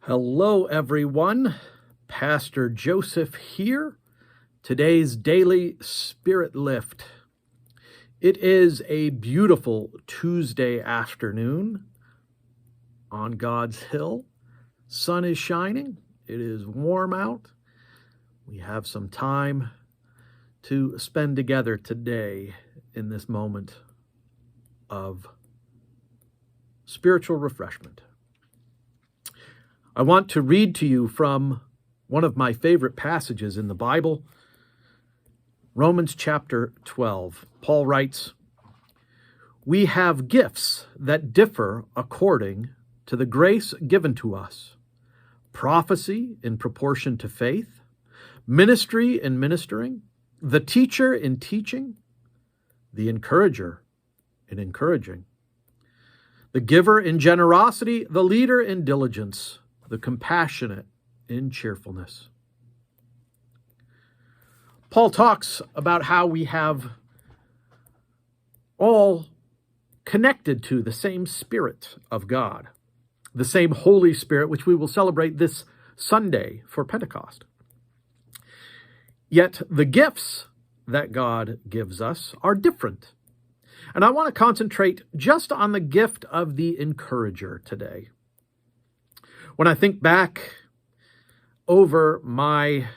Hello, everyone. Pastor Joseph here. Today's daily Spirit Lift. It is a beautiful Tuesday afternoon on God's Hill. Sun is shining. It is warm out. We have some time to spend together today in this moment of spiritual refreshment. I want to read to you from one of my favorite passages in the Bible, Romans chapter 12. Paul writes, "We have gifts that differ according to the grace given to us. Prophecy in proportion to faith, ministry in ministering, the teacher in teaching, the encourager in encouraging, the giver in generosity, the leader in diligence, the compassionate in cheerfulness." Paul talks about how we have all connected to the same Spirit of God, the same Holy Spirit, which we will celebrate this Sunday for Pentecost. Yet the gifts that God gives us are different. And I want to concentrate just on the gift of the encourager today. When I think back over my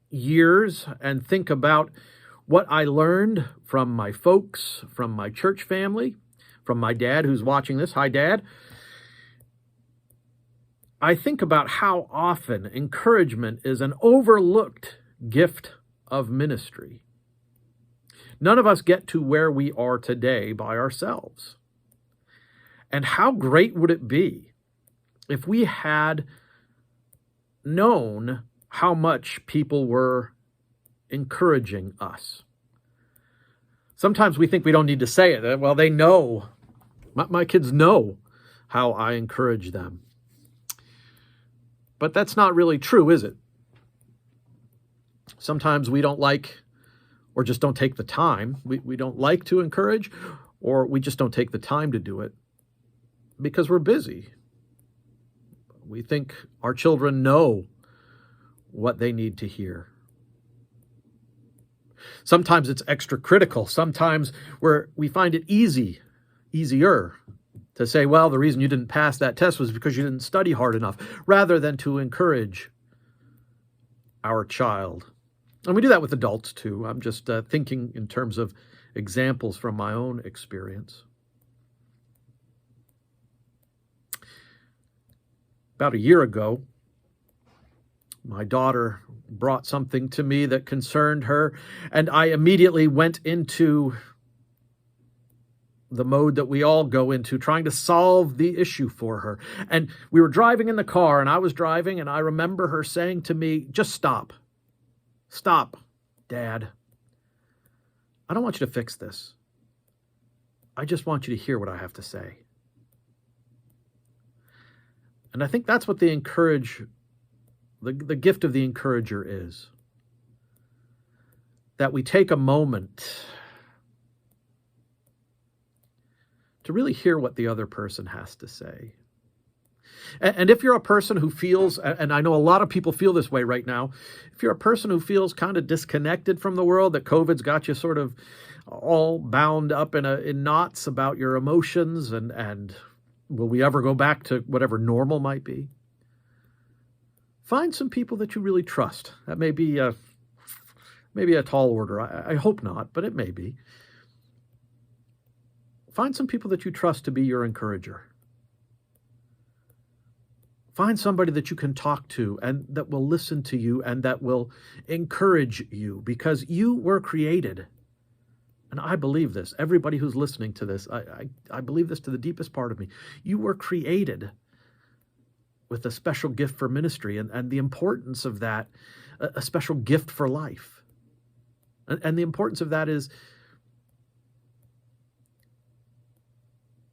years and think about what I learned from my folks, from my church family, from my dad who's watching this, hi Dad, I think about how often encouragement is an overlooked gift of ministry. None of us get to where we are today by ourselves. And how great would it be if we had known how much people were encouraging us? Sometimes we think we don't need to say it. Well, they know. My kids know how I encourage them. But that's not really true, is it? Sometimes we don't like or just don't take the time. We don't like to encourage, or we just don't take the time to do it because we're busy. We think our children know what they need to hear. Sometimes it's extra critical. Sometimes we find it easier to say, well, the reason you didn't pass that test was because you didn't study hard enough, rather than to encourage our child. And we do that with adults too. I'm just thinking in terms of examples from my own experience. About a year ago, my daughter brought something to me that concerned her, and I immediately went into the mode that we all go into, trying to solve the issue for her. And we were driving in the car, and I was driving, and I remember her saying to me, "Just stop. Stop, Dad. I don't want you to fix this. I just want you to hear what I have to say." And I think that's what the gift of the encourager is. That we take a moment to really hear what the other person has to say. And if you're a person who feels, and I know a lot of people feel this way right now, if you're a person who feels kind of disconnected from the world, that COVID's got you sort of all bound up in knots about your emotions and will we ever go back to whatever normal might be? Find some people that you really trust. That may be maybe a tall order. I hope not, but it may be. Find some people that you trust to be your encourager. Find somebody that you can talk to and that will listen to you and that will encourage you, because you were created. And I believe this. Everybody who's listening to this, I believe this to the deepest part of me. You were created with a special gift for ministry and the importance of that, a special gift for life. And the importance of that is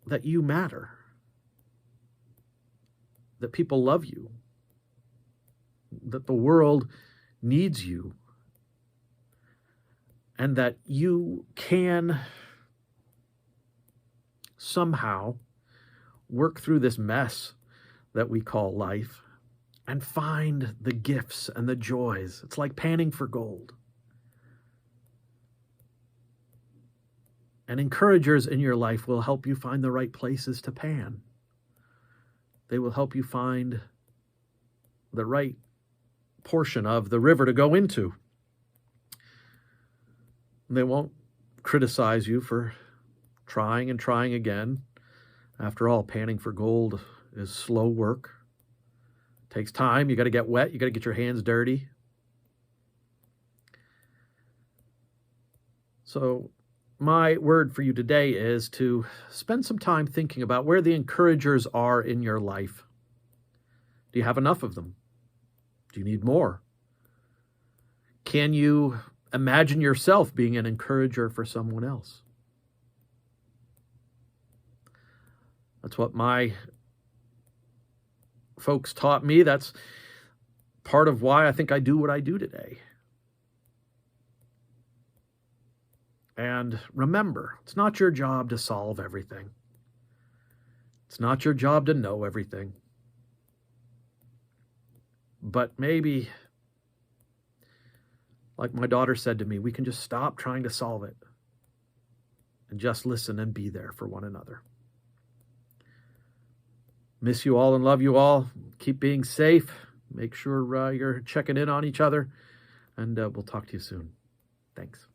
that you matter, that people love you, that the world needs you, and that you can somehow work through this mess that we call life and find the gifts and the joys. It's like panning for gold. And encouragers in your life will help you find the right places to pan. They will help you find the right portion of the river to go into. They won't criticize you for trying and trying again. After all, panning for gold is slow work. It takes time. You got to get wet. You got to get your hands dirty. So my word for you today is to spend some time thinking about where the encouragers are in your life. Do you have enough of them? Do you need more? Can you imagine yourself being an encourager for someone else? That's what my folks taught me. That's part of why I think I do what I do today. And remember, it's not your job to solve everything. It's not your job to know everything. But maybe, like my daughter said to me, we can just stop trying to solve it and just listen and be there for one another. Miss you all and love you all. Keep being safe. Make sure you're checking in on each other. And we'll talk to you soon. Thanks.